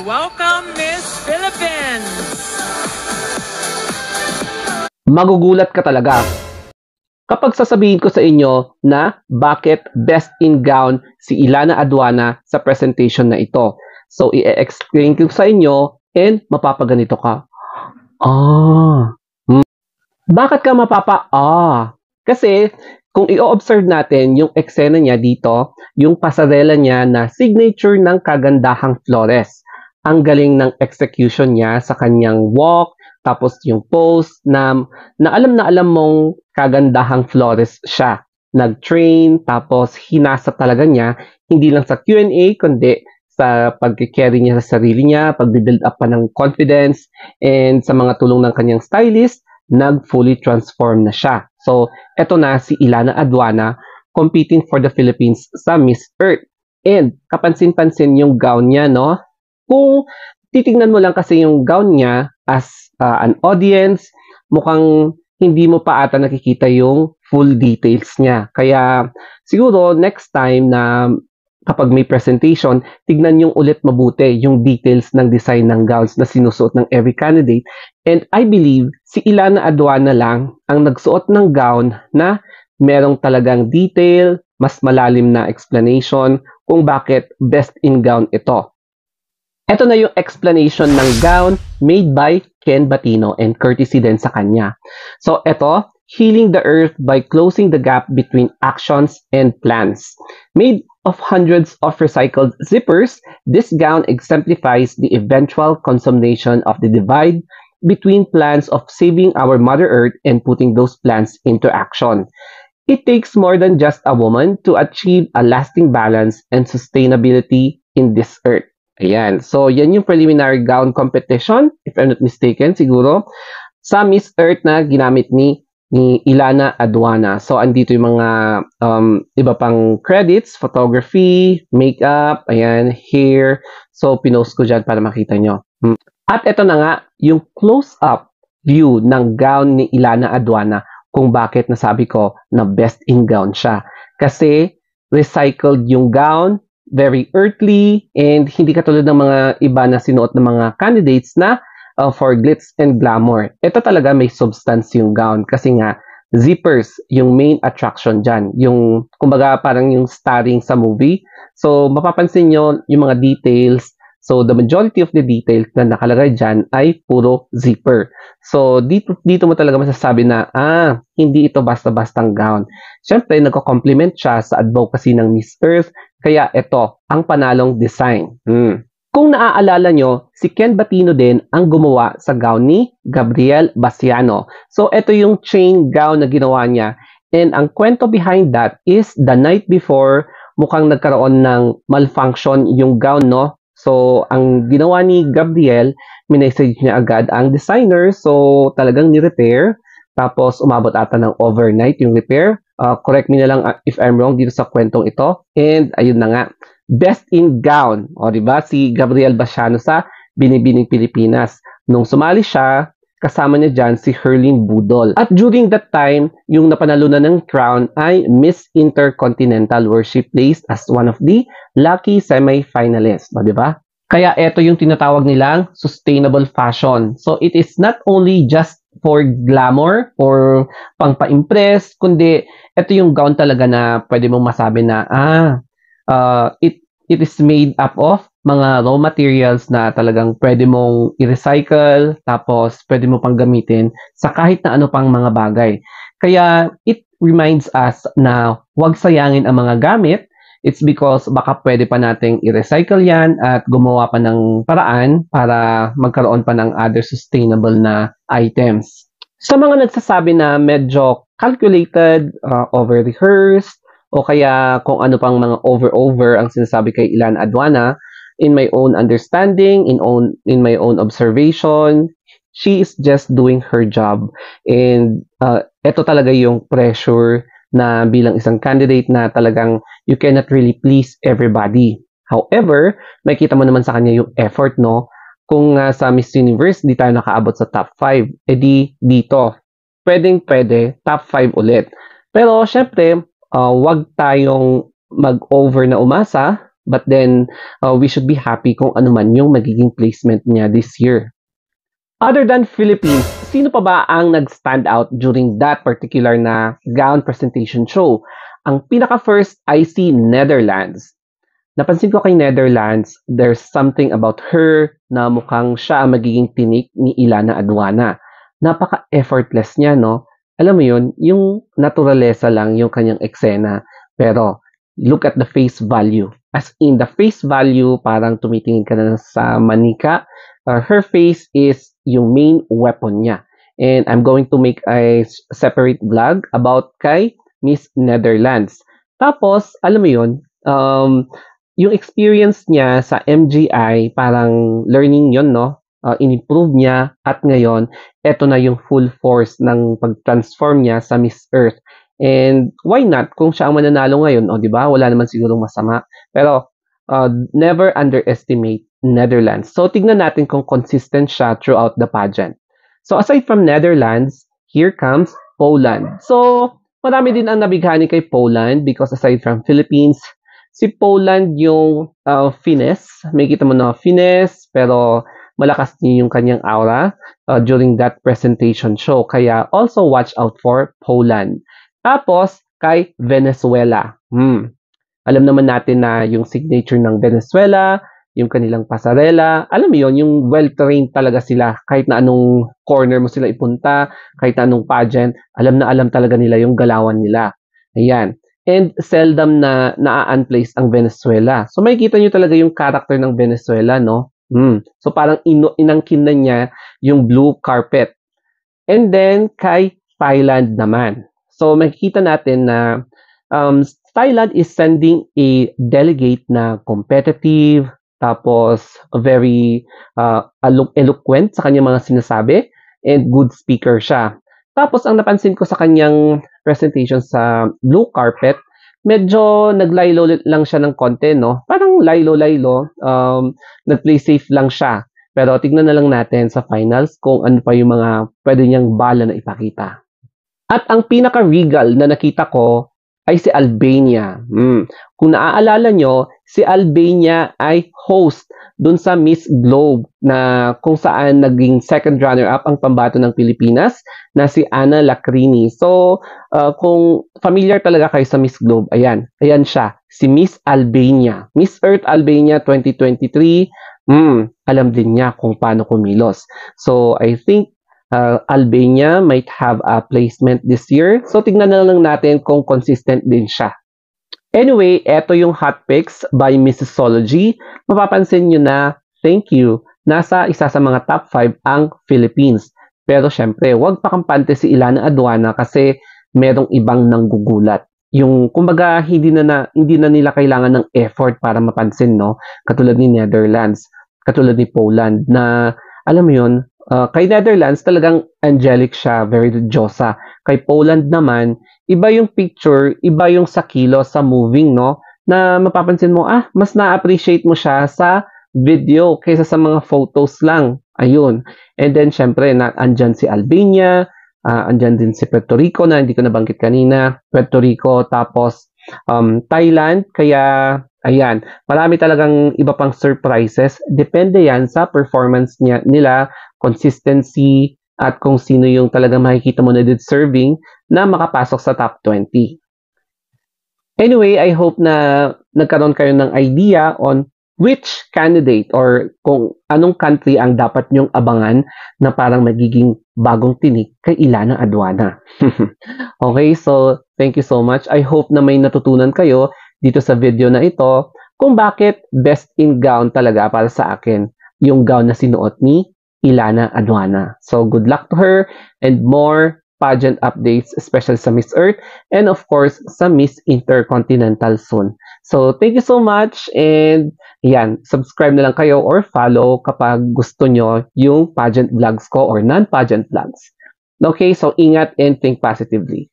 welcome Miss Philippines! Magugulat ka talaga kapag sasabihin ko sa inyo na bakit best in gown si Ilana Aduana sa presentation na ito. So, i-explain ko sa inyo and mapapaganito ka. Bakit ka Kasi, kung i-observe natin yung eksena niya dito, yung pasarela niya na signature ng kagandahang Flores. Ang galing ng execution niya sa kanyang walk, tapos yung pose na alam mong kagandahang Flores siya. Nag-train, tapos hinasa talaga niya, hindi lang sa Q&A, kundi sa pag-carry niya sa sarili niya, pag-build up pa ng confidence, and sa mga tulong ng kanyang stylist, nag-fully transform na siya. So, eto na si Ilana Aduana competing for the Philippines sa Miss Earth. And kapansin-pansin yung gown niya, no? Kung titingnan mo lang kasi yung gown niya as an audience, mukhang hindi mo pa ata nakikita yung full details niya. Kaya siguro next time na kapag may presentation, tignan yung ulit mabuti yung details ng design ng gowns na sinusuot ng every candidate. And I believe si Ilana Aduana lang ang nagsuot ng gown na merong talagang detail, mas malalim na explanation kung bakit best in gown ito. Ito na yung explanation ng gown made by Ken Batino and courtesy din sa kanya. So ito, healing the earth by closing the gap between actions and plans. Made of hundreds of recycled zippers, this gown exemplifies the eventual consummation of the divide between plans of saving our Mother Earth and putting those plans into action. It takes more than just a woman to achieve a lasting balance and sustainability in this earth. Ayan. So, yan yung preliminary gown competition, if I'm not mistaken, siguro, sa Miss Earth na ginamit ni Ilana Aduana. So, andito yung mga iba pang credits, photography, makeup, ayan, hair. So, pinost ko dyan para makita nyo. At ito na nga, yung close-up view ng gown ni Ilana Aduana kung bakit nasabi ko na best in gown siya. Kasi, recycled yung gown, very earthly, and hindi katulad ng mga iba na sinuot ng mga candidates na for glitz and glamour. Ito talaga may substance yung gown kasi nga zippers yung main attraction dyan. Yung, kumbaga parang yung starring sa movie. So, mapapansin nyo yung mga details. So, the majority of the details na nakalagay dyan ay puro zipper. So, dito mo talaga masasabi na, hindi ito basta-bastang gown. Siyempre, nagko-complement siya sa advocacy ng Miss Earth. Kaya ito, ang panalong design. Kung naaalala nyo, si Ken Batino din ang gumawa sa gown ni Gabriel Basiano. So, ito yung chain gown na ginawa niya. And ang kwento behind that is the night before, mukhang nagkaroon ng malfunction yung gown, no? So, ang ginawa ni Gabriel, minessage niya agad ang designer. So, talagang ni-repair. Tapos, umabot ata ng overnight yung repair. Correct me na lang if I'm wrong dito sa kwentong ito. And, ayun na nga. Best in gown. O, diba? Si Gabriel Basiano sa Binibining Pilipinas. Nung sumali siya, kasama niya dyan si Herlin Budol. At during that time, yung napanalunan ng crown ay Miss Intercontinental where she placed as one of the lucky semi-finalists. O, diba? Kaya ito yung tinatawag nilang sustainable fashion. So, it is not only just for glamour or pang-pa-impress, kundi ito yung gown talaga na pwede mong masabi na, it is made up of mga raw materials na talagang pwede mong i-recycle, tapos pwede mo pang gamitin sa kahit na ano pang mga bagay. Kaya it reminds us na huwag sayangin ang mga gamit. It's because baka pwede pa nating i-recycle yan at gumawa pa ng paraan para magkaroon pa ng other sustainable na items. Sa mga nagsasabi na medyo calculated, over-rehearsed, o kaya kung ano pang mga over ang sinasabi kay Ilana Aduana, in my own understanding, in my own observation, she is just doing her job. And ito talaga yung pressure na bilang isang candidate na talagang you cannot really please everybody. However, makita mo naman sa kanya yung effort, no? Kung sa Miss Universe, di tayo nakaabot sa top 5, edi dito, pwede, top 5 ulit. Pero syempre, wag tayong mag-over na umasa But then, we should be happy kung ano man yung magiging placement niya this year. Other than Philippines, sino pa ba ang nag-stand out during that particular na gown presentation show? Ang pinaka-first ay si Netherlands. Napansin ko kay Netherlands, there's something about her na mukhang siya ang magiging tinik ni Ilana Aduana. Napaka-effortless niya, no? Alam mo yun, yung naturalesa lang yung kanyang eksena. Pero, look at the face value. As in, the face value, parang tumitingin ka na sa manika. Her face is yung main weapon niya. And I'm going to make a separate vlog about kay Miss Netherlands. Tapos, alam mo yun, yung experience niya sa MGI, parang learning yon, no? In-improve niya at ngayon, eto na yung full force ng pag-transform niya sa Miss Earth. And why not? Kung siya ang mananalo ngayon, di ba? Wala naman sigurong masama. Pero never underestimate Netherlands. So tignan natin kung consistent siya throughout the pageant. So aside from Netherlands, here comes Poland. So marami din ang nabighani kay Poland because aside from Philippines, si Poland yung finesse. May kita mo na finesse, pero malakas din yung kanyang aura during that presentation show. Kaya also watch out for Poland. Tapos, kay Venezuela. Alam naman natin na yung signature ng Venezuela, yung kanilang pasarela, alam mo yun, yung well-trained talaga sila. Kahit na anong corner mo sila ipunta, kahit na anong pageant, alam na alam talaga nila yung galawan nila. Ayan. And seldom na na-unplace ang Venezuela. So makikita nyo talaga yung character ng Venezuela, no? So parang inangkin na niya yung blue carpet. And then kay Thailand naman. So makikita natin na Thailand is sending a delegate na competitive, tapos very eloquent sa kanyang mga sinasabi, and good speaker siya. Tapos ang napansin ko sa kanyang presentation sa blue carpet, medyo naglaylo lang siya ng konti, no? Parang laylo-laylo, nag-play safe lang siya. Pero tignan na lang natin sa finals kung ano pa yung mga pwede niyang bala na ipakita. At ang pinaka-regal na nakita ko ay si Albania. Kung naaalala nyo, si Albania ay host dun sa Miss Globe na kung saan naging second runner-up ang pambato ng Pilipinas na si Anna Lacrini. So, kung familiar talaga kayo sa Miss Globe, ayan siya, si Miss Albania. Miss Earth Albania 2023, alam din niya kung paano kumilos. So, I think Albania might have a placement this year. So, tignan na lang natin kung consistent din siya. Anyway, eto yung hot picks by Missology. Mapapansin nyo na, thank you, nasa isa sa mga top 5 ang Philippines. Pero syempre, wag pakampante si Ilana Aduana kasi merong ibang nanggugulat. Yung, kumbaga, hindi na nila kailangan ng effort para mapansin, no? Katulad ni Netherlands, katulad ni Poland, na, alam mo yun, kay Netherlands, talagang angelic siya, very Diyosa. Kay Poland naman, iba yung picture, iba yung sa kilos, sa moving, no? Na mapapansin mo, mas na-appreciate mo siya sa video kaysa sa mga photos lang. Ayun. And then, syempre, andyan si Albania, andyan din si Puerto Rico na hindi ko nabanggit kanina. Puerto Rico, tapos Thailand. Kaya, ayan, marami talagang iba pang surprises. Depende yan sa performance nila, consistency, at kung sino yung talagang makikita mo na deserving na makapasok sa top 20. Anyway, I hope na nagkaroon kayo ng idea on which candidate or kung anong country ang dapat nyong abangan na parang magiging bagong tinik kay Ilana Aduana. Okay, so thank you so much. I hope na may natutunan kayo dito sa video na ito kung bakit best in gown talaga para sa akin yung gown na sinuot ni Ilana Aduana. So good luck to her and more pageant updates, especially sa Miss Earth and of course sa Miss Intercontinental soon. So thank you so much and yan, subscribe na lang kayo or follow kapag gusto nyo yung pageant vlogs ko or non-pageant vlogs. Okay, so ingat and think positively.